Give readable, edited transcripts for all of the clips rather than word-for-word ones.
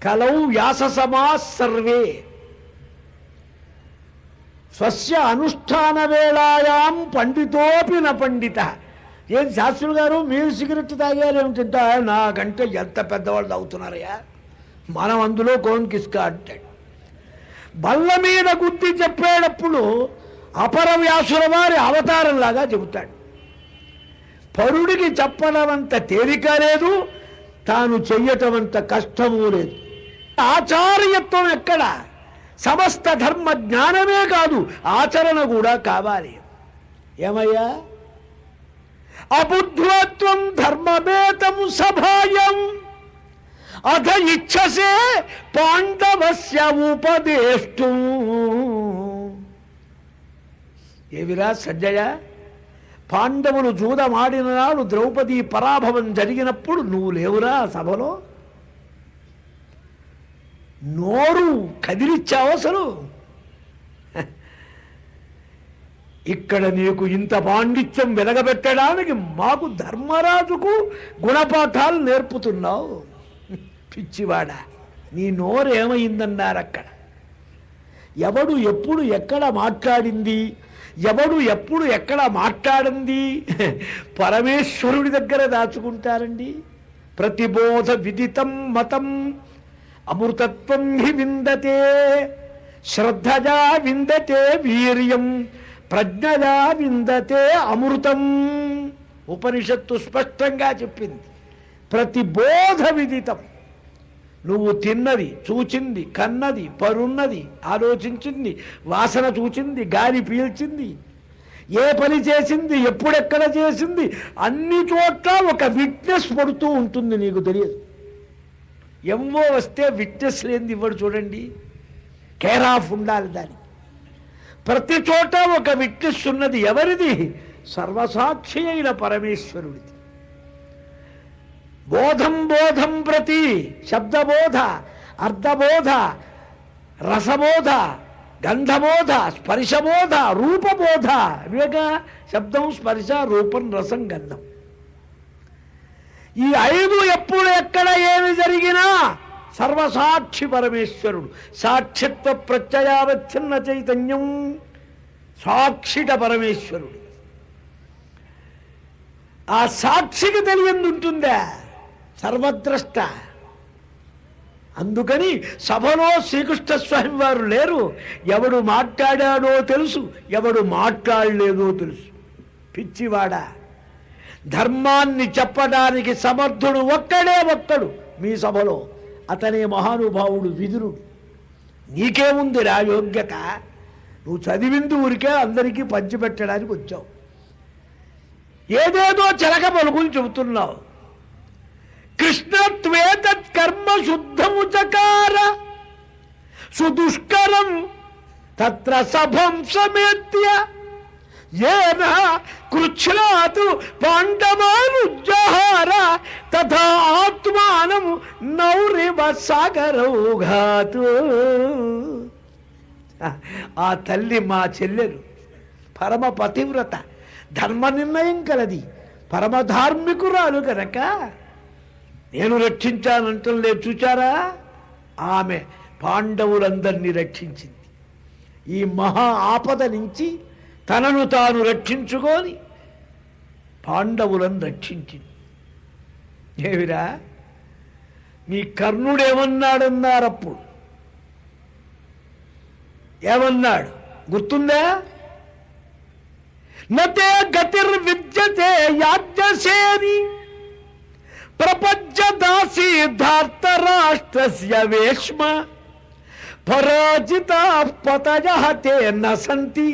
కలౌ వ్యాస సమా సర్వే స్వస్య అనుష్ఠాన వేళాయాం పండితోపి న పండిత. ఏం శాస్త్రులు గారు మీరు సిగరెట్ తాగారేమిటంటే, నాకంటే ఎంత పెద్దవాళ్ళు తాగుతున్నారయ్యా, మనం అందులో కోన్ కిస్కా అంటాడు. బల్ల మీద గుద్ది చెప్పేటప్పుడు అపర వ్యాసుల వారి అవతారంలాగా చెబుతాడు. పరుడికి చెప్పడం అంత తేలిక లేదు, తాను చెయ్యటం అంత కష్టమూ లేదు. ఆచార్యత్వం ఎక్కడ? సమస్త ధర్మ జ్ఞానమే కాదు, ఆచరణ కూడా కావాలి. ఏమయ్యా? అబుద్ధ్వత్వం ధర్మమేతం సభాయం అథ ఇచ్ఛసే పాండవస్య ఉపదేష్టుం. ఏవిరా సంజయ, పాండవులు జూదమాడిన నాడు ద్రౌపది పరాభవం జరిగినప్పుడు నువ్వు లేవురా సభలో? నోరు కదిలిచ్చావు అసలు. ఇక్కడ నీకు ఇంత పాండిత్యం వెలగబెట్టడానికి మాకు ధర్మరాజుకు గుణపాఠాలు నేర్పుతున్నావు. పిచ్చివాడా, నీ నోరు ఏమైందన్నారు అక్కడ. ఎవడు ఎప్పుడు ఎక్కడ మాట్లాడింది, ఎవడు ఎప్పుడు ఎక్కడ మాట్లాడింది పరమేశ్వరుడి దగ్గర దాచుకుంటారండి. ప్రతిబోధ విదితం మతం అమృతత్వం హి విందతే శ్రద్ధజా విందతే వీర్యం ప్రజ్ఞజా విందతే అమృతం. ఉపనిషత్తు స్పష్టంగా చెప్పింది. ప్రతిబోధ విదితం. నువ్వు తిన్నది, చూచింది, కన్నది, పరున్నది, ఆలోచించింది, వాసన చూచింది, గాలి పీల్చింది, ఏ పని చేసింది, ఎప్పుడెక్కడ చేసింది, అన్ని చోట్ల ఒక విట్నెస్ పడుతూ ఉంటుంది. నీకు తెలియదు. ఎంఓ వస్తే విట్నెస్ లేనిది ఇవ్వడు చూడండి. కేర్ ఆఫ్ ఉండాలి దానికి. ప్రతి చోట ఒక విట్నెస్ ఉన్నది. ఎవరిది? సర్వసాక్షి అయిన పరమేశ్వరుడిది. బోధం బోధం ప్రతి శబ్దబోధ, అర్థబోధ, రసబోధ, గంధబోధ, స్పర్శబోధ, రూపబోధ. వివేక శబ్దం, స్పర్శ, రూపం, రసం, గంధం. ఈ ఐదు ఎప్పుడు ఎక్కడ ఏమి జరిగినా సర్వసాక్షి పరమేశ్వరుడు. సాక్షిత్వ ప్రత్యయావచ్ఛిన్న చైతన్యం సాక్షిట పరమేశ్వరుడు. ఆ సాక్షికి తెలియంది ఉంటుందా? సర్వద్రష్ట. అందుకని సభలో శ్రీకృష్ణ స్వామి వారు లేరు. ఎవడు మాట్లాడాడో తెలుసు, ఎవడు మాట్లాడలేదో తెలుసు. పిచ్చివాడా, ధర్మాన్ని చెప్పడానికి సమర్థుడు ఒక్కడే ఒక్కడు మీ సభలో. అతనే మహానుభావుడు విదురుడు. నీకేముంది రా యోగ్యత? నువ్వు చదివింది ఊరికే అందరికీ పంచిపెట్టడానికి వచ్చావు. ఏదేదో చిలక పలుకులు చెబుతున్నావు. కృష్ణత్వేతత్ కర్మ శుద్ధము చకార సుదుష్కరం తత్ర సభం సమేత్య ఏన కృచ్ఛ్రాతు పాండవానుజ్జహార తథా ఆత్మానం నౌరివ సాగరౌఘాతు. ఆ తల్లి మా చెల్లెలు పరమ పతివ్రత, ధర్మ నిర్ణయం కలది, పరమధార్మికురాలు కనుక నేను రక్షించానంటలే. చూచారా? ఆమె పాండవులందరినీ రక్షించింది. ఈ మహా ఆపద నుంచి తనను తాను రక్షించుకొని పాండవులను రక్షించింది. ఏమిరా మీ కర్ణుడేమన్నాడన్నారప్పుడు? ఏమన్నాడు గుర్తుందా? నతే గతిర్విద్యతే యాజ్ఞసేని ప్రపంచదాసీధార్తరాష్ట్రస్య వేష్మ పరాజితా పతయః తే న సంతి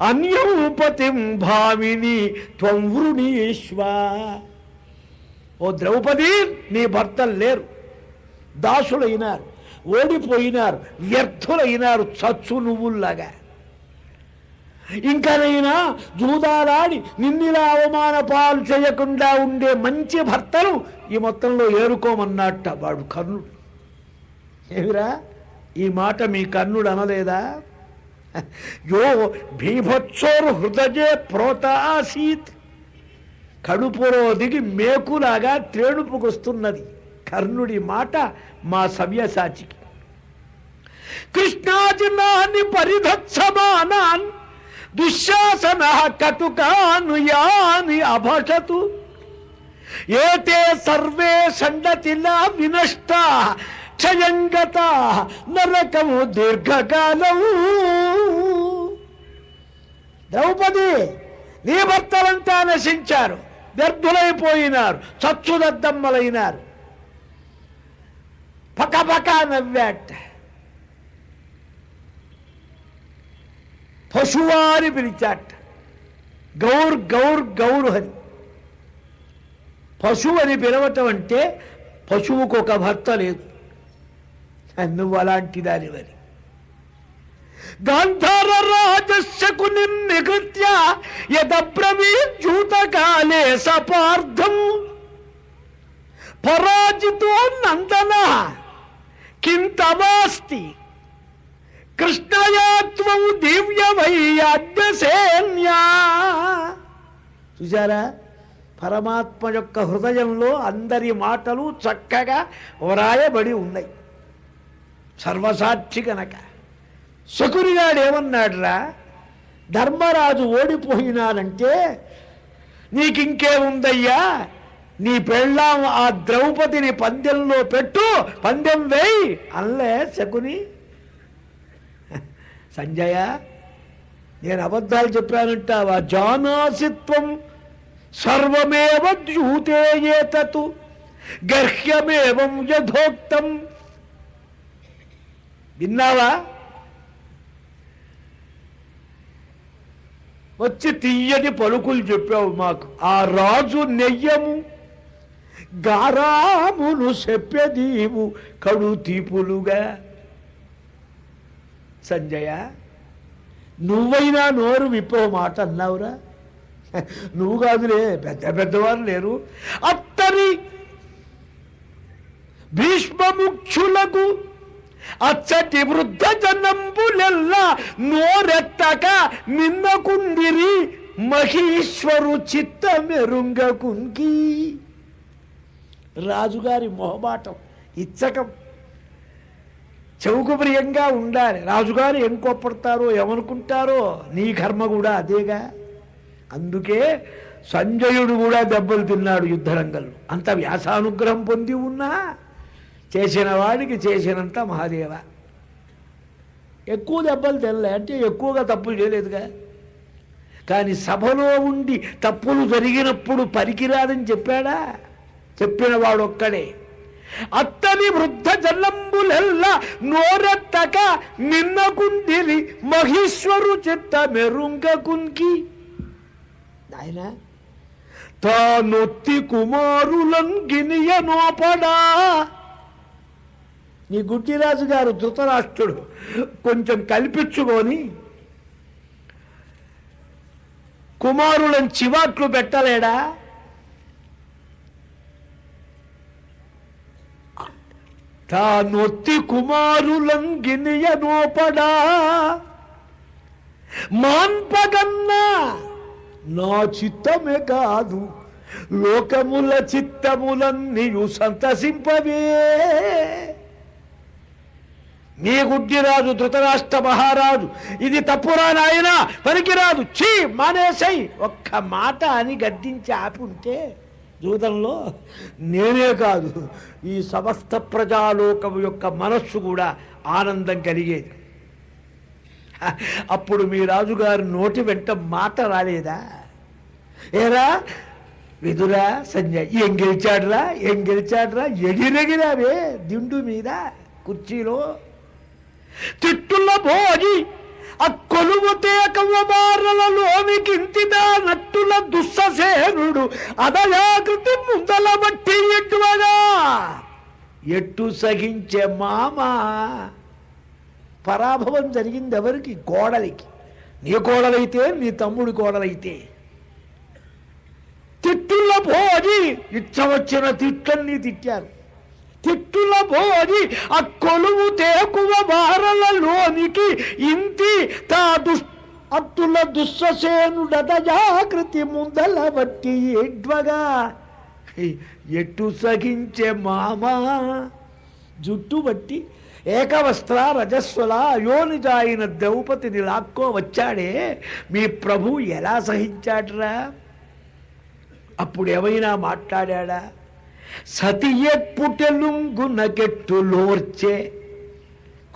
అన్యం పతిం భామిని త్వం వృణీష్వ. ఓ ద్రౌపది, నీ భర్తలు లేరు, దాసులైనారు, ఓడిపోయినారు, వ్యర్థులైనారు, చచ్చు నువ్వుల్లాగా. ఇంకనైనా జూదాలాడి నిన్నిలా అవమాన పాలు చేయకుండా ఉండే మంచి భర్తలు ఈ మొత్తంలో ఏరుకోమన్నట్ట వాడు కర్ణుడు. ఏమిరా ఈ మాట మీ కర్ణుడు అనలేదా? యో భీభత్సోరు హృదయే ప్రోత ఆసీత్. కడుపులో దిగి మేకులాగా త్రేణుపుకొస్తున్నది కర్ణుడి మాట మా సవ్యసాచికి. కృష్ణాజినాన్ని పరిధత్సమానాన్ దుశ్శాసన కటుకాను యాని అభషతు ఏతే సర్వే సండతిలా వినష్ట క్షయంగత నరకము దీర్ఘకాలము. ద్రౌపది, నీ భర్తలంతా నశించారు, వ్యర్థులైపోయినారు, చచ్చుదద్దమ్మలైనారు. పకపక నవ్వాట. పశువాని పిలిచాట. గౌర్ గౌర్ గౌరు అని. పశువు అని పిలవటం అంటే పశువుకు ఒక భర్త లేదు, నువ్వు అలాంటి దానివని. గాంధార రాజశకుని నిగృత్య యదబ్రవీజ్యూతకాలే సపార్థం పరాజితో నందన కింతవాస్తి కృష్ణయాత్వం దివ్యవైయాజ్ఞసేన్యా. చూశారా, పరమాత్మ యొక్క హృదయంలో అందరి మాటలు చక్కగా వ్రాయబడి ఉన్నాయి, సర్వసాక్షి కనుక. శకునిగాడు ఏమన్నాడురా, ధర్మరాజు ఓడిపోయినాడంటే నీకింకేముందయ్యా, నీ పెళ్ళాం ఆ ద్రౌపదిని పందెంలో పెట్టు, పందెం వేయి అల్లే శకుని. సంజయ, నేను అబద్ధాలు చెప్పానంటావా? జానాసిత్వం సర్వమేవ ద్యూతే ఏతతు గర్హ్యమేవం యథోక్తం. విన్నావా? వచ్చి తీయని పలుకులు చెప్పావు మాకు. ఆ రాజు నెయ్యము గారామును చెప్పెదీవు కడు తీపులుగా. సంజయ, నువ్వైనా నోరు విప్పో మాట అన్నావురా? నువ్వు కాదులే, పెద్ద పెద్దవారు లేరు. అత్తరి భీష్మముఖ్యులకు అచ్చటి వృద్ధ జనంబులెల్లా నోరెత్తక నిన్నకుండిరి మహీశ్వరు చిత్తమెరుంగకుంకి. రాజుగారి మొహమాటం, ఇచ్చకం చెవుకు ప్రియంగా ఉండాలి. రాజుగారు ఏం కోప్పడతారో ఏమనుకుంటారో, నీ కర్మ కూడా అదేగా. అందుకే సంజయుడు కూడా దెబ్బలు తిన్నాడు యుద్ధరంగంలో. అంత వ్యాసానుగ్రహం పొంది ఉన్నా చేసిన వాడికి చేసినంత మహాదేవ. ఎక్కువ దెబ్బలు తినలే అంటే ఎక్కువగా తప్పులు చేయలేదుగా. కానీ సభలో ఉండి తప్పులు జరిగినప్పుడు పనికిరాదని చెప్పాడా? చెప్పిన వాడొక్కడే. అత్తని వృద్ధ జనంబులెల్లా నోరెత్తక నిన్నకుండిరి మహేశ్వరు చిత్త మెరుంగకున్కి. ఆయన తానొత్తి కుమారులం గినియ నోపడా. నీ గుడ్డిరాజు గారు ధృతరాష్ట్రుడు కొంచెం కల్పించుకొని కుమారులను చివాట్లు పెట్టలేడా? తానొత్తి కుమారులం గినియ నోపడా మాన్పగన్నా నా చిత్తమే కాదు లోకముల చిత్తములన్నీయు సంతసింపవే. నీ గుడ్డిరాజు ధృతరాష్ట్ర మహారాజు ఇది తప్పురా నాయనా, పనికిరాదు, చీ మానేసై ఒక్క మాట అని గద్దించి ఆపి ఉంటే జూదంలో నేనే కాదు ఈ సమస్త ప్రజాలోకం యొక్క మనస్సు కూడా ఆనందం కలిగేది. అప్పుడు మీ రాజుగారు నోటి వెంట మాట రాలేదా? ఏరా విదురా సంజయ్ ఏం గెలిచాడురా ఎగిరెగిరావే దిండు మీద కుర్చీలో. తిట్టుల భోజి ఆ కొలువు తేకమారలలోనికింతిదా నట్టుల దుస్ససేనుడు అదయాకృతి ముందల బట్టి ఎట్టువగా ఎట్టు సహించే మామ. పరాభవం జరిగింది ఎవరికి? కోడలికి. నీ కోడలైతే నీ తమ్ముడి కోడలైతే. తిట్టుల భోజి ఇచ్చవచ్చిన తిట్లన్నీ తిట్టారు. తిట్టుల భోజి ఆ కొలువు తేకువ వారలలోనికి ఇంటి తా అత్తుల దుస్ససేనుడద జాకృతి ముందల బట్టి ఎడ్వగా. ఎట్టు సహించే మామా జుట్టు బట్టి ఏకవస్త్ర రజస్వల అయోనిజాయిన ద్రౌపదిని లాక్కో వచ్చాడే మీ ప్రభు ఎలా సహించాడ్రా? అప్పుడు ఏమైనా మాట్లాడా? సతియెప్పుటెలుంగునకెట్టులోర్చే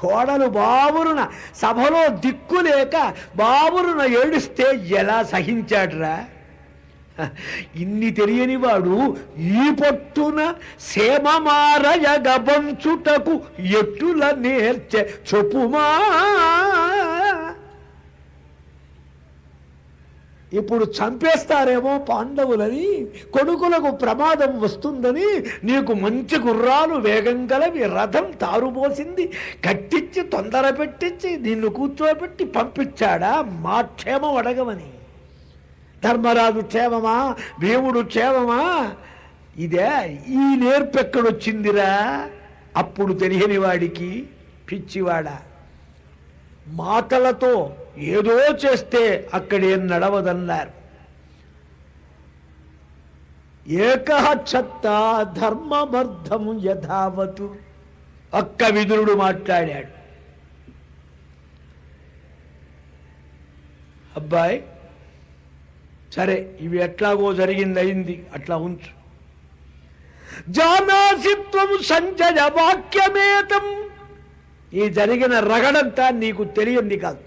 కోడలు బాబురున సభలో దిక్కులేక బాబురున ఏడుస్తే ఎలా సహించాడ్రా? ఇన్ని తెలియని వాడు ఈ పట్టున సేమమారయ గబంచుటకు ఎట్టుల నేర్చె చొప్పుమా. ఇప్పుడు చంపేస్తారేమో పాండవులని, కొడుకులకు ప్రమాదం వస్తుందని నీకు మంచి గుర్రాలు వేగం గలవి రథం తారుపోసింది కట్టించి తొందర పెట్టించి నిన్ను కూర్చోబెట్టి పంపించాడా మా క్షేమం అడగమని? ధర్మరాజు క్షేమమా, భీముడు క్షేమమా? ఇదే ఈ నేర్పెక్కడొచ్చిందిరా? అప్పుడు తెలియని వాడికి పిచ్చివాడా. మాటలతో ఏదో చేస్తే అక్కడేం నడవదన్నారు. ఏకహచ్చత్త ధర్మమర్థం యథావతు ఒక్క విదురుడు మాట్లాడాడు. అబ్బాయి సరే, ఇవి ఎట్లాగో జరిగింది అయింది, అట్లా ఉంచు. జానాసిత్వం సంజయ వాక్యమేతం, ఈ జరిగిన రగడంతా నీకు తెలియంది కాదు.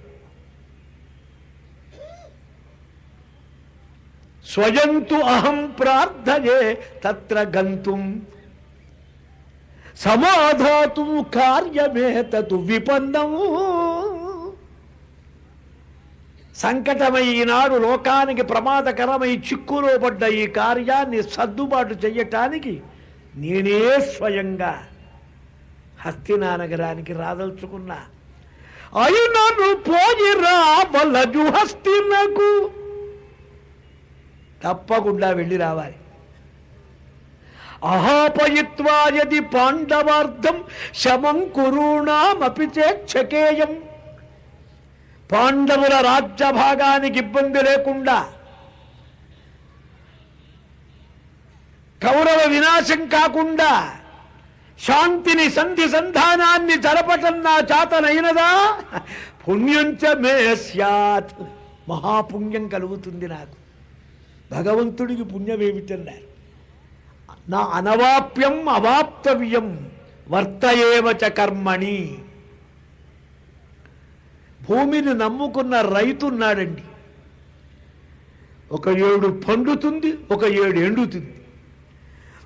స్వయంతు అహం ప్రార్థయే తత్ర గంతుం సమాధాతుం కార్యమేతతు విపన్నము. సంకటమై ఈనాడు లోకానికి ప్రమాదకరమై చిక్కులో పడ్డ ఈ కార్యాన్ని సర్దుబాటు చెయ్యటానికి నేనే స్వయంగా హస్తినానగరానికి రాదలుచుకున్నా. అయినను పోయి రావలజు హస్తినకు, తప్పకుండా వెళ్ళి రావాలి. అహాపయిత్వా యది పాండవార్థం శమం కురూణామపి చేక్షకేయం, పాండవుల రాజ్యభాగానికి ఇబ్బంది లేకుండా, కౌరవ వినాశం కాకుండా శాంతిని సంధి సంధానాన్ని జరపటం నా చేతనైనదా? పుణ్యంచ మే స్యాత్, మహాపుణ్యం కలుగుతుంది నాకు. భగవంతుడికి పుణ్యమేమిటన్నారు? నా అనవాప్యం అవాప్తవ్యం వర్తయేవచ కర్మణి. భూమిని నమ్ముకున్న రైతున్నాడండి. ఒక ఏడు పండుతుంది, ఒక ఏడు ఎండుతుంది.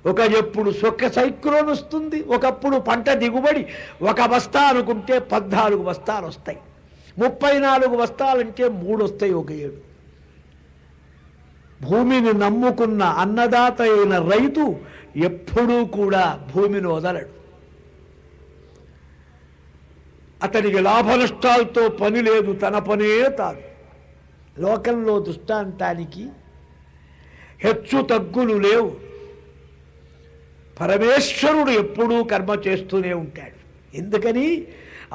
ఒక ఎప్పుడు సొక్క సైక్లోన్ వస్తుంది, ఒకప్పుడు పంట దిగుబడి 1 బస్తా అనుకుంటే 14 బస్తాలు వస్తాయి, 34 బస్తాలంటే 3 వస్తాయి ఒక ఏడు. భూమిని నమ్ముకున్న అన్నదాత అయిన రైతు ఎప్పుడూ కూడా భూమిని వదలడు. అతనికి లాభ నష్టాలతో పని లేదు, తన పనే తాను. లోకంలో దృష్టాంతానికి హెచ్చు తగ్గులు లేవు. పరమేశ్వరుడు ఎప్పుడూ కర్మ చేస్తూనే ఉంటాడు. ఎందుకని?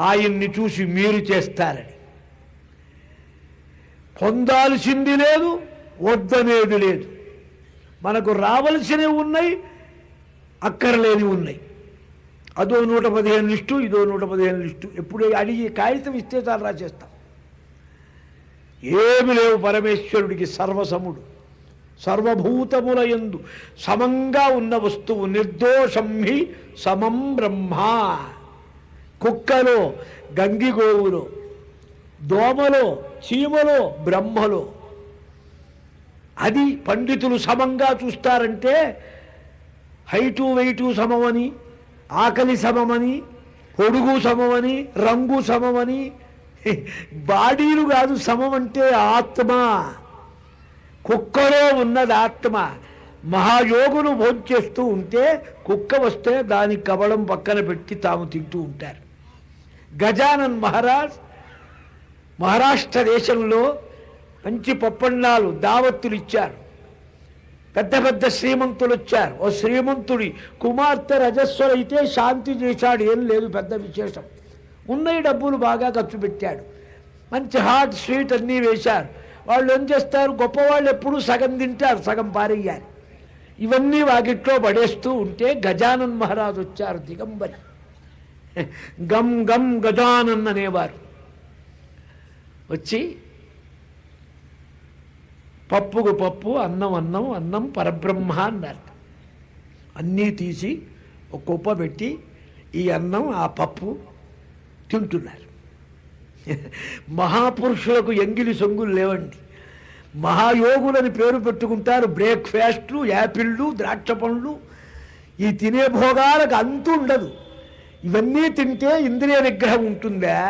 ఆయన్ని చూసి మీరు చేస్తారని. పొందాల్సింది లేదు, వద్దనేది లేదు. మనకు రావలసినవి ఉన్నాయి, అక్కర్లేని ఉన్నాయి. అదో 115 లిస్టు, ఇదో 115 లిస్టు. ఎప్పుడు అడిగి కాగితం ఇస్తే చాలు రాసేస్తాం. ఏమి లేవు పరమేశ్వరుడికి. సర్వసముడు, సర్వభూతముల యందు సమంగా ఉన్న వస్తువు. నిర్దోషం హి సమం బ్రహ్మ. కుక్కలో, గంగిగోవులో, దోమలో, చీమలో, బ్రహ్మలో. అది పండితులు సమంగా చూస్తారంటే హైటు వెయిటు సమమని, ఆకలి సమమని, పొడుగు సమమని, రంగు సమమని. బాడీలు కాదు సమం అంటే ఆత్మ. కుక్కలో ఉన్నది ఆత్మ. మహాయోగులు భోంచేస్తూ ఉంటే కుక్క వస్తే దాని కబళం పక్కన పెట్టి తాము తింటూ ఉంటారు. గజానన్ మహారాజ్ మహారాష్ట్ర దేశంలో మంచి పప్పన్నాలు దావత్తులు ఇచ్చారు. పెద్ద పెద్ద శ్రీమంతులు వచ్చారు. ఓ శ్రీమంతుడి కుమార్తె రజస్వర అయితే శాంతి చేశాడు. ఏం లేదు పెద్ద విశేషం. ఉన్నాయి డబ్బులు బాగా ఖర్చు పెట్టాడు. మంచి హాట్ స్వీట్ అన్నీ వేశారు. వాళ్ళు ఏం చేస్తారు? గొప్పవాళ్ళు ఎప్పుడూ సగం తింటారు, సగం పారేయాలి. ఇవన్నీ వాకిట్లో పడేస్తూ ఉంటే గజానన్ మహారాజు వచ్చారు, దిగంబరి. గం గం గజానన్ అనేవారు. వచ్చి పప్పుకు పప్పు, అన్నం అన్నం, అన్నం పరబ్రహ్మ అన్నారు. అన్నీ తీసి ఒక కుప్ప పెట్టి ఈ అన్నం ఆ పప్పు తింటున్నారు. మహాపురుషులకు ఎంగిలి సొంగులు లేవండి. మహాయోగులని పేరు పెట్టుకుంటారు. బ్రేక్ఫాస్ట్లు, యాపిళ్ళు, ద్రాక్ష పండ్లు, ఈ తినే భోగాలకు అంతు ఉండదు. ఇవన్నీ తింటే ఇంద్రియ నిగ్రహం ఉంటుందా?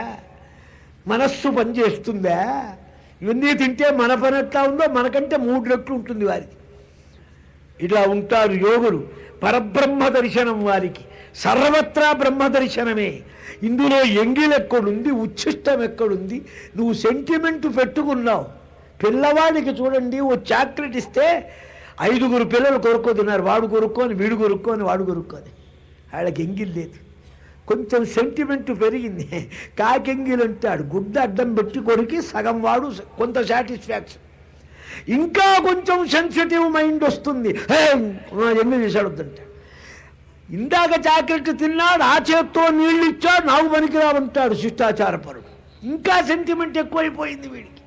మనస్సు పనిచేస్తుందా? ఇవన్నీ తింటే మన పని ఎట్లా ఉందో మనకంటే 3 రెట్లు ఉంటుంది వారికి. ఇలా ఉంటారు యోగులు. పరబ్రహ్మ దర్శనం వారికి. సర్వత్రా బ్రహ్మ దర్శనమే. ఇందులో ఎంగిలెక్కడుంది, ఉచ్ఛిష్టం ఎక్కడుంది? నువ్వు సెంటిమెంటు పెట్టుకున్నావు. పిల్లవాడికి చూడండి, ఓ చాక్లెట్ ఇస్తే 5 పిల్లలు కొరుక్కోతున్నారు. వాడు కొరుక్కొని, వీడు కొరుక్కొని, వాడు కొరుక్కొని. వాళ్ళకి ఎంగిల్ లేదు. కొంచెం సెంటిమెంటు పెరిగింది. కాకెంగిల్ అంటాడు. గుడ్డ అడ్డం పెట్టి కొరికి సగం వాడు కొంత సాటిస్ఫాక్షన్. ఇంకా కొంచెం సెన్సిటివ్ మైండ్ వస్తుంది. ఎంగిల్ చేశాడొద్దంట. ఇందాక చాక్లెట్ తిన్నాడు, ఆ చేత్తో నీళ్ళు ఇచ్చాడు, నాకు పనికిరావంటాడు శిష్టాచారపరుడు. ఇంకా సెంటిమెంట్ ఎక్కువైపోయింది వీడికి.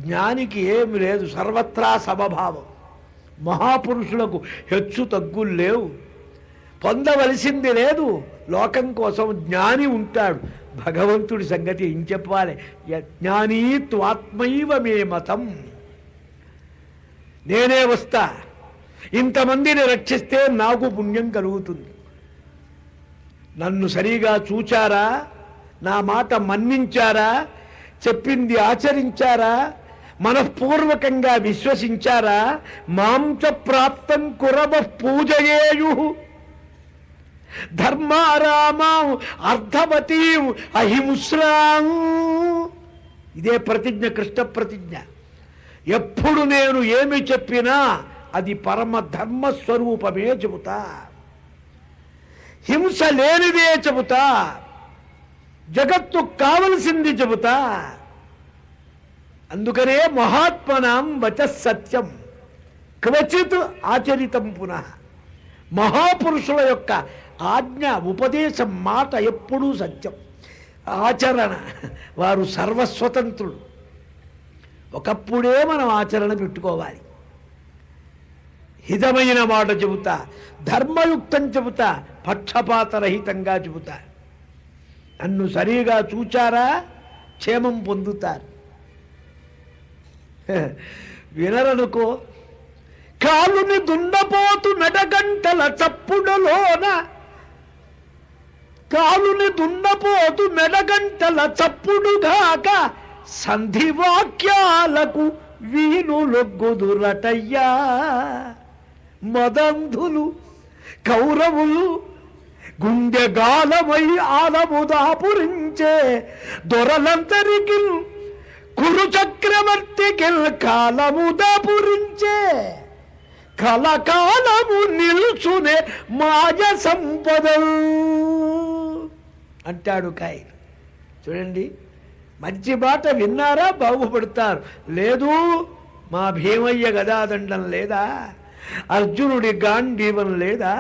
జ్ఞానికి ఏమి లేదు, సర్వత్రా సమభావం. మహాపురుషులకు హెచ్చు తగ్గులు లేవు. పొందవలసింది లేదు. లోకం కోసం జ్ఞాని ఉంటాడు. భగవంతుడి సంగతి ఏం చెప్పాలి? యజ్ఞానీ త్వాత్మైవ మే మతం. నేనే వస్తా, ఇంతమందిని రక్షిస్తే నాకు పుణ్యం కలుగుతుంది. నన్ను సరిగా చూచారా? నా మాట మన్నించారా? చెప్పింది ఆచరించారా? మనఃపూర్వకంగా విశ్వసించారా? మాంచ ప్రాప్తం కురవ పూజయేయు ధర్మారామం అర్థవతీం అహింస్రాం. ఇదే ప్రతిజ్ఞ, కృష్ణ ప్రతిజ్ఞ. ఎప్పుడు నేను ఏమి చెప్పినా అది పరమ ధర్మస్వరూపమే చెబుతా. హింస లేనిదే చెబుతా. జగత్తు కావలసింది చెబుతా. అందుకనే మహాత్మనాం వచ సత్యం క్వచిత్ ఆచరితం పునః. మహాపురుషుల యొక్క ఆజ్ఞ, ఉపదేశం, మాట ఎప్పుడూ సత్యం. ఆచరణ, వారు సర్వస్వతంత్రులు. ఒకప్పుడే మనం ఆచరణ పెట్టుకోవాలి. హితమైన మాట చెబుతా, ధర్మయుక్తం చెబుతా, పక్షపాతరహితంగా చెబుతా. నన్ను సరిగా చూచారా? క్షేమం పొందుతారు. వినరనుకో, కాలుని దున్నపోతు మెడగంటల చప్పుడులోన, కాలుని దున్నపోతు మెడగంటల చప్పుడుగాక సంధివాక్యాలకు వీణులొగ్గుదురటయ్యా. మదంధులు కౌరవులు గుండెగాలమై ఆలముదాపురించే దొరలంతరికి కురు చక్రవర్తికి కాలముదాపురించే కలకాలము నిల్చునే మాయ సంపదలు అంటాడు కాయ్. చూడండి, మంచి మాట విన్నారా? బాగుపడతారు. లేదు, మా భీమయ్య గదాదండం లేదా? అర్జునుడి గాంధీవం లేదా?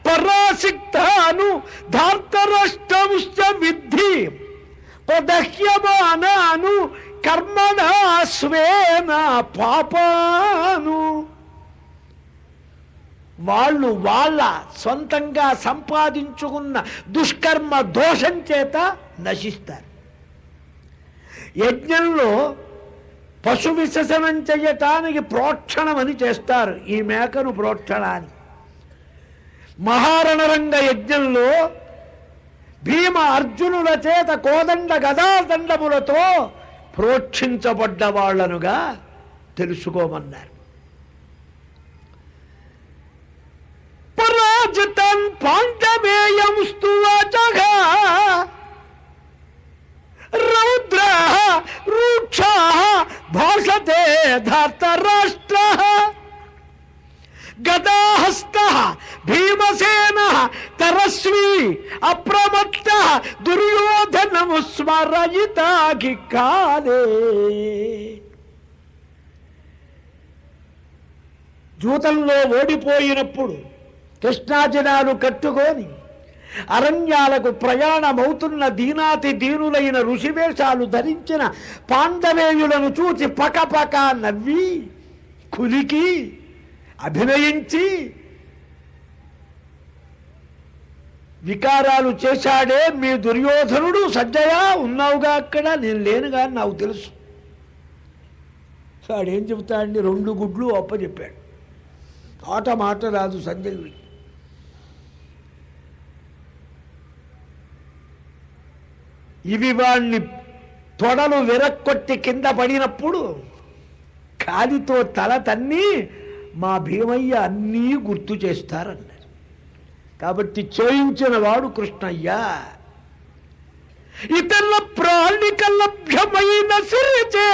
పరాసిక్తాను ధార్తరాష్ట్రంశ్చ విద్ధి ప్రదహ్యమానాను కర్మణా స్వేన పాపాను. వాళ్ళు వాళ్ళ సొంతంగా సంపాదించుకున్న దుష్కర్మ దోషం చేత నశిస్తారు. యజ్ఞంలో పశు విసర్జనం చెయ్యటానికి ప్రోక్షణం అని చేస్తారు. ఈ మేకను ప్రోక్షణ అని. మహారణరంగ యజ్ఞంలో భీమ అర్జునుల చేత కోదండ గదాదండములతో ప్రోక్షించబడ్డ వాళ్లనుగా తెలుసుకోమన్నారు. పరాజితం పాంచమేయం స్తువాచగా రౌద్ర రూక్ష భాషతే ధార్తరాష్ట్ర గదాహస్త భీమసేన తరస్వీ అప్రమత్త దుర్యోధనము స్మరయితాకి కాలే. జూతంలో ఓడిపోయినప్పుడు కృష్ణాజనాలు కట్టుకొని అరణ్యాలకు ప్రయాణమవుతున్న దీనాతి దీనులైన ఋషివేషాలు ధరించిన పాండవేయులను చూచి పకపక నవ్వి కులికి అభినయించి వికారాలు చేశాడే మీ దుర్యోధనుడు. సంజయ ఉన్నావుగా అక్కడ, నేను లేనుగా నాకు తెలుసు. వాడేం చెబుతాడండి, 2 గుడ్లు అప్పచెప్పాడు. మాట రాదు సంజయుడికి. ఇవి వాణ్ణి తొడలు విరక్కొట్టి కింద పడినప్పుడు కాలితో తల తన్ని మా భీమయ్య అన్నీ గుర్తు చేస్తారన్నారు. కాబట్టి చేయించిన వాడు కృష్ణయ్య. ఇతరుల ప్రాణిక లభ్యమైన సిరిచే,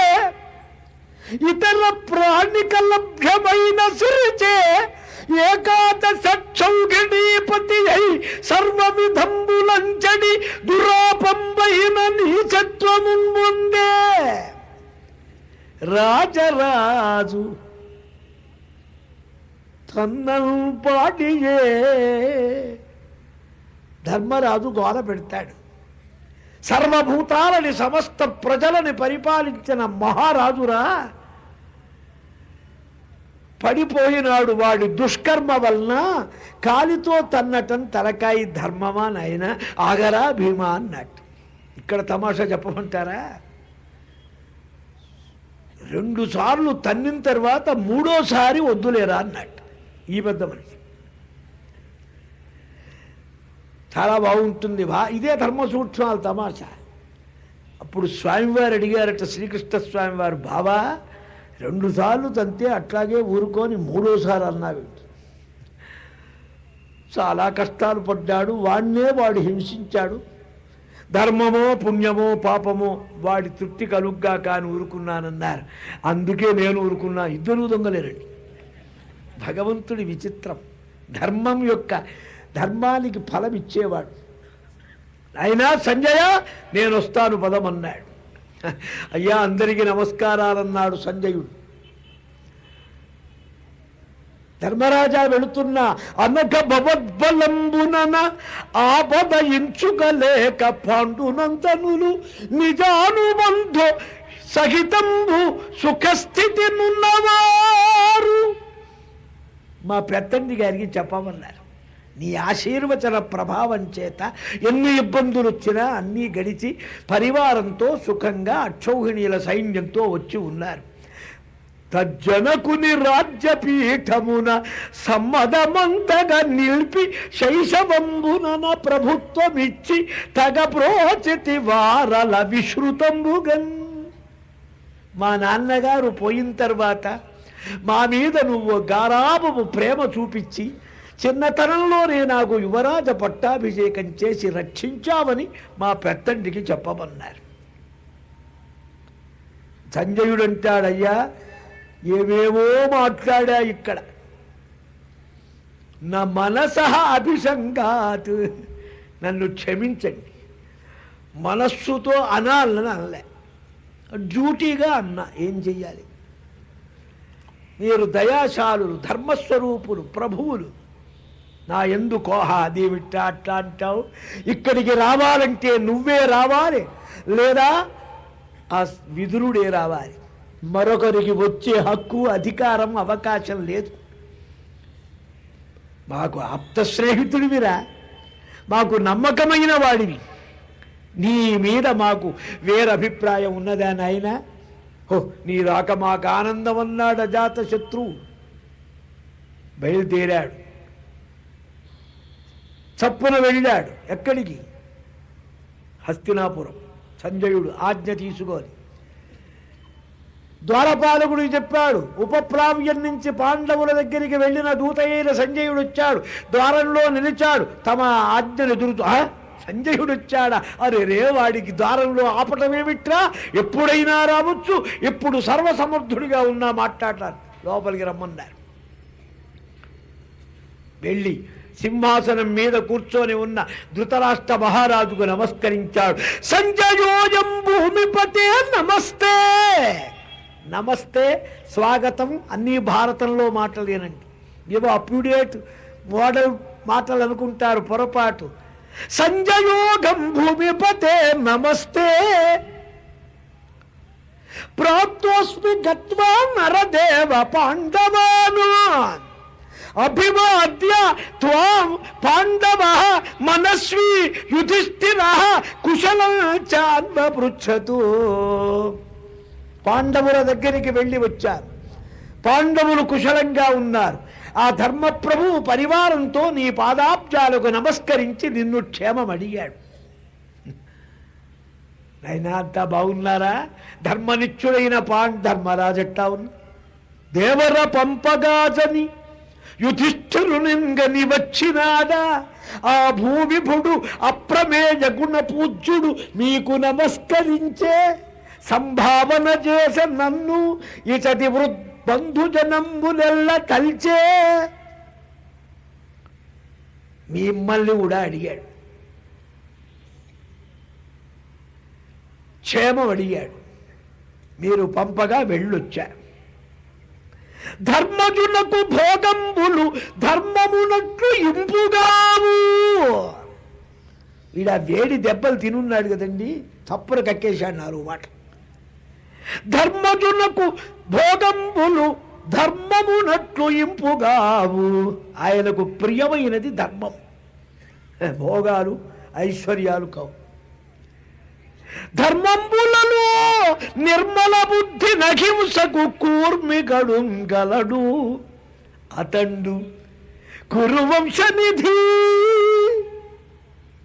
ఇతరుల ప్రాణిక లభ్యమైన సిరిచే ఏకాదశక్షౌగిణీపతి అయి సర్వవిధంబులంచడి దురాపంబైన నీచత్వమున్ ముందే రాజరాజు తన్నల్ పాటియే. ధర్మరాజు గోల పెడతాడు. సర్వభూతాలని సమస్త ప్రజలని పరిపాలించిన మహారాజురా, పడిపోయినాడు. వాడి దుష్కర్మ వలన కాలితో తన్నటం తలకాయి ధర్మమా నాయన, ఆగరా భీమా అన్నట్టు. ఇక్కడ తమాషా చెప్పమంటారా, 2 సార్లు తన్నిన తర్వాత 3ఓసారి వద్దులేరా అన్నట్టు. ఈ పెద్ద మనిషి చాలా బాగుంటుంది. ఇదే ధర్మ సూక్ష్మాలు తమాషా. అప్పుడు స్వామివారు అడిగారట, శ్రీకృష్ణ స్వామివారు, బాబా 2 సార్లు తంతే అట్లాగే ఊరుకొని 3ఓసారి అన్నావు. చాలా కష్టాలు పడ్డాడు. వాడినే వాడు హింసించాడు. ధర్మమో పుణ్యమో పాపమో వాడి తృప్తి కలుగ్గా కానీ ఊరుకున్నానన్నారు. అందుకే నేను ఊరుకున్నా. 2 దొంగలేరండి. భగవంతుడి విచిత్రం. ధర్మానికి ఫలం ఇచ్చేవాడు. అయినా సంజయ నేను వస్తాను పదమన్నాడు. అయ్యా అందరికీ నమస్కారాలన్నాడు సంజయుడు. ధర్మరాజా వెళుతున్నా అనక భవద్బలంబునన ఆపద ఇంచుకలేక పాండునంతనులు నిజానుబంధు సహితంబు సుఖస్థితి నున్నవారు మా పెద్దండి గారికి చెప్పమన్నారు. నీ ఆశీర్వచన ప్రభావం చేత ఎన్ని ఇబ్బందులు వచ్చినా అన్నీ గడిచి పరివారంతో సుఖంగా అక్షౌహిణీల సైన్యంతో వచ్చి ఉన్నారు. తజ్జనకుని రాజ్యపీఠమున సమ్మదమంతగా నిలిపి శైశవంబున ప్రభుత్వమిచ్చి తగ ప్రోచితి వారల విశ్రుతంబుగన్. మా నాన్నగారు పోయిన తర్వాత మా మీద నువ్వు గారాబము ప్రేమ చూపించి చిన్నతనంలోనే నాకు యువరాజ పట్టాభిషేకం చేసి రక్షించావని మా పెద్దంటికి చెప్పమన్నారు. సంజయుడు అంటాడయ్యా ఏవేవో మాట్లాడా ఇక్కడ. నా మనసహ అభిసంగాత్, నన్ను క్షమించండి. మనస్సుతో అనాలని అనలే, డ్యూటీగా అన్నా. ఏం చెయ్యాలి? మీరు దయాశాలులు, ధర్మస్వరూపులు, ప్రభువులు. నా ఎందు కోహ అదేమిట్టా అట్లా అంటావు? ఇక్కడికి రావాలంటే నువ్వే రావాలి, లేదా ఆ విదురుడే రావాలి. మరొకరికి వచ్చే హక్కు, అధికారం, అవకాశం లేదు. మాకు ఆప్త స్నేహితుడివిరా, మాకు నమ్మకమైన వాడివి. నీ మీద మాకు వేరే అభిప్రాయం ఉన్నదా నాయనా? ఓ నీ రాక మాకు ఆనందం అన్నాడు అజాత శత్రువు. బయలుదేరాడు, చప్పున వెళ్ళాడు. ఎక్కడికి? హస్తినాపురం. సంజయుడు ఆజ్ఞ తీసుకొని ద్వారపాలకుడికి చెప్పాడు. ఉపప్లావ్యం నుంచి పాండవుల దగ్గరికి వెళ్ళిన దూత అయిన సంజయుడు వచ్చాడు. ద్వారంలో నిలిచాడు. తమ ఆజ్ఞను ఎదురుతూ సంజయుడు వచ్చాడా? అరే రే, వాడికి ద్వారంలో ఆపటమేమిట్రా? ఎప్పుడైనా రావచ్చు, ఎప్పుడు సర్వసమర్థుడిగా ఉన్నా మాట్లాడతారు. లోపలికి రమ్మన్నారు. వెళ్ళి సింహాసనం మీద కూర్చొని ఉన్న ధృతరాష్ట్ర మహారాజుకు నమస్కరించాడు. సంజయోయం భూమిపతే నమస్తే. నమస్తే స్వాగతం అన్నీ భారతంలో మాటలేనండి. ఏవో అప్డేట్ మోడల్ మాటలు అనుకుంటారు, పొరపాటు. సంజయోగం భూమిపతే నమస్తే ప్రాప్తోస్మి గత్వా నరదేవ పాండవాను అభివాద్య త్వాం పాండవః మనస్వి యుధిష్ఠిరః కుశలం చాన్వపృచ్ఛతు. పాండవుల దగ్గరికి వెళ్ళి వచ్చారు. పాండవులు కుశలంగా ఉన్నారు. ఆ ధర్మప్రభు పరివారంతో నీ పాదాబ్జాలకు నమస్కరించి నిన్ను క్షేమం అడిగాడు. అయినా అంతా బాగున్నారా? ధర్మనిత్యుడైన ధర్మరాజట్టా ఉంది. దేవర పంపగాజని యుధిష్ఠిరునింగని వచ్చినాడా ఆ భూవిభుడు అప్రమేయ గుణ పూజ్యుడు మీకు నమస్కరించే సంభావన చేసే నన్ను ఇతడి బంధుజనంబులెల్ల తల్చే. మిమ్మల్ని కూడా అడిగాడు, క్షేమం అడిగాడు. మీరు పంపగా వెళ్ళొచ్చారు. ధర్మజునకు భోగంబులు ధర్మమునట్లు ఇంపుగావు. వీడ వేడి దెబ్బలు తినున్నాడు కదండి, తప్పున కక్కేశాడు 4 మాట. ధర్మజునకు భోగంబులు ధర్మమునట్లు ఇంపుగావు. ఆయనకు ప్రియమైనది ధర్మం, భోగాలు ఐశ్వర్యాలు కావు. ధర్మంబులలో నిర్మల బుద్ధి నహింసకు కూర్మిగడు గలడు అతండు కురువంశనిధి.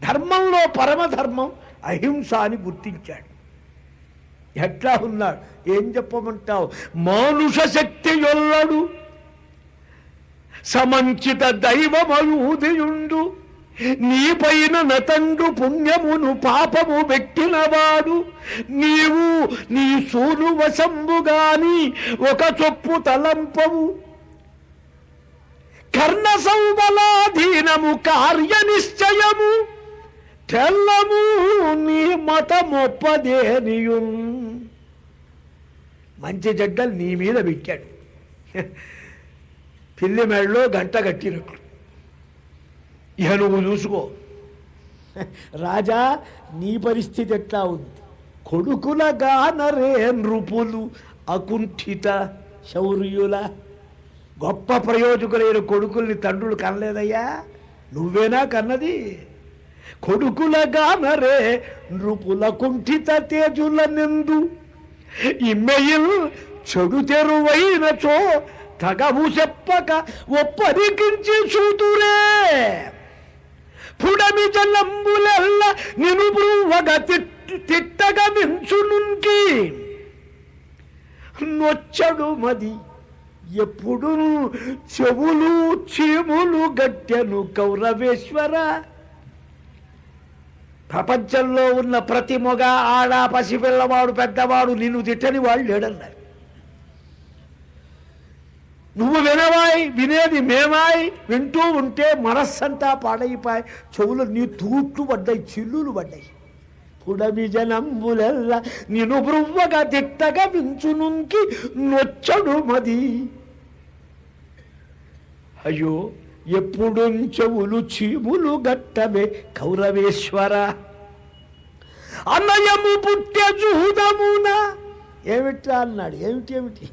ధర్మంలో పరమధర్మం అహింస అని గుర్తించాడు. ఎట్లా ఉన్నాడు? ఏం చెప్పమంటావు? మానుష శక్తి యొల్లడు సమంచిత దైవమయూదియుండు నీపైన నతండు పుణ్యమును పాపము పెట్టినవాడు నీవు నీ సూను వశంబుగాని ఒక చొప్పు తలంపవు. కర్ణ సంబలాధీనము కార్య నిశ్చయము తెల్లము నీ మతమొప్పదేనియున్. మంచి జడ్డలు నీ మీద పెట్టాడు, పిల్లి మెడలో గంట కట్టినట్లు. ఇహ నువ్వు చూసుకో. రాజా, నీ పరిస్థితి ఎట్లా ఉంది? కొడుకులగానరే నృపులు అకుంఠిత శౌర్యుల. గొప్ప ప్రయోజకులైన కొడుకుల్ని తండ్రులు కనలేదయ్యా, నువ్వేనా కన్నది? కొడుకులగానరే నృపుల కుంఠిత తేజుల నిందు ఇమ్మెయిల్ చెడు తెరువైనచో తగవు చెప్పక ఒప్పరికించి చూతురే. పుడమి జలంబులెల్ల నిను బ్రువగ తిట్టగ మించునుంకి నొచ్చడు మది ఎప్పుడు చెవులు చీములు గట్టెను కౌరవేశ్వర. ప్రపంచంలో ఉన్న ప్రతి మొగ ఆడ పసిపిల్లవాడు పెద్దవాడు నిన్ను తిట్టని వాళ్ళు లేడన్నారు. నువ్వు వినవాయి, వినేది మేమాయి. వింటూ ఉంటే మనస్సంతా పాడైపోయి, చెవులు నీ తూట్లు పడ్డాయి, చిల్లులు పడ్డాయి. పుడమి జనంబులెల్ల నిను బ్రువ్వగా తిట్టగా వించునుంకి నొచ్చడు మది. అయ్యో, ఎప్పుడు చెవులు చీములు గట్టమే కౌరవేశ్వర. అన్నయము పుట్టే జూదమున. ఏమిట్రా అన్నాడు. ఏమిటి?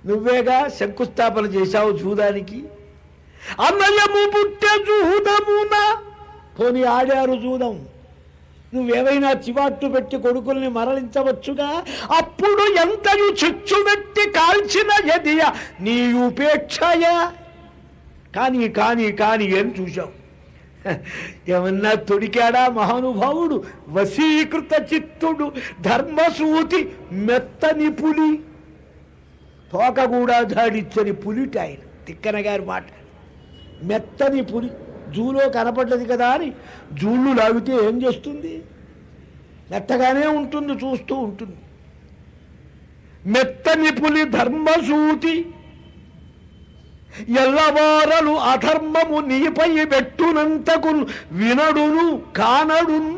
నువ్వేగా శంకుస్థాపన చేశావు జూదానికి. అన్నయము పుట్టే జూదమున. పోనీ ఆడారు జూదం, నువ్వేమైనా చివాట్లు పెట్టి కొడుకుల్ని మరలించవచ్చుగా. అప్పుడు ఎంతయు చిచ్చు పెట్టి కాల్చిన ఎదియ నీ ఉపేక్షయ. కానీ ఏం చూశావు? ఏమన్నా తొడికాడా మహానుభావుడు? వశీకృత చిత్తుడు ధర్మసూతి మెత్తని పులి. తోక కూడా దాడిచ్చని పులిట ఆయన. తిక్కన గారి మాట. మెత్తని పులి జూలో కనపడ్డది కదా అని జూళ్ళు లాగితే ఏం చేస్తుంది? మెత్తగానే ఉంటుంది, చూస్తూ ఉంటుంది. మెత్తని పులి ధర్మసూతి ఎల్లవారలు అధర్మము నీపై పెట్టునంతకు వినడును కానడును.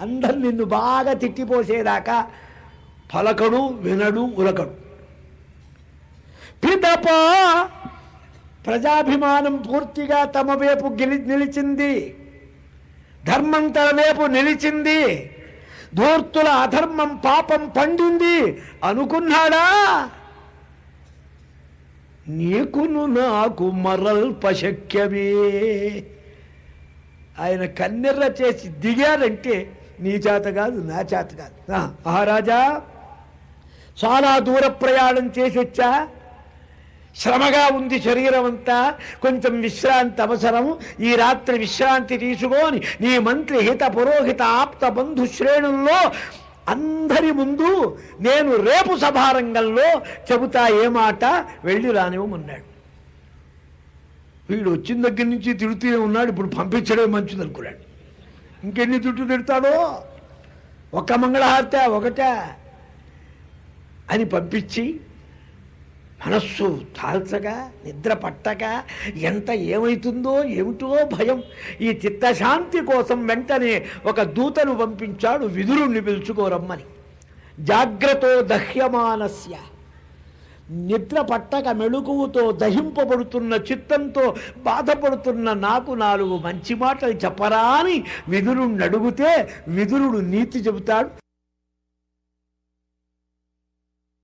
అందరు నిన్ను బాగా తిట్టిపోసేదాకా పలకడు, వినడు, ఉలకడు. పిదప ప్రజాభిమానం పూర్తిగా తమ వైపు నిలిచింది, ధర్మం తన వైపు నిలిచింది, ధూర్తుల అధర్మం పాపం పండింది అనుకున్నాడా? నీకును నాకు మరల్పశక్యమే. ఆయన కన్నెర్ర చేసి దిగారంటే నీ చేత కాదు, నా చేత కాదు. మహారాజా, చాలా దూర ప్రయాణం చేసి వచ్చా, శ్రమగా ఉంది శరీరం అంతా, కొంచెం విశ్రాంతి అవసరం. ఈ రాత్రి విశ్రాంతి తీసుకొని నీ మంత్రి హిత పురోహిత ఆప్త బంధు శ్రేణుల్లో అందరి ముందు నేను రేపు సభారంగంలో చెబుతా ఏ మాట, వెళ్ళి రానివ్వమన్నాడు. వీడు వచ్చిన దగ్గర నుంచి తిడుతూనే ఉన్నాడు, ఇప్పుడు పంపించడమే మంచిది అనుకున్నాడు. ఇంకెన్ని తిడతాడో, ఒక్క మంగళహారత ఒకటే అని పంపించి మనస్సు తాల్చగా నిద్ర పట్టక ఎంత ఏమైతుందో ఏమిటో భయం. ఈ చిత్తశాంతి కోసం వెంటనే ఒక దూతను పంపించాడు, విదురుణ్ణి పిలుచుకోరమ్మని. జాగ్రత్తో దహ్యమానస్య, నిద్ర పట్టక మెళుకువతో దహింపబడుతున్న చిత్తంతో బాధపడుతున్న నాకు 4 మంచి మాటలు చెప్పరా అని విదురుణ్ణి అడిగితే విదురుడు నీతి చెబుతాడు.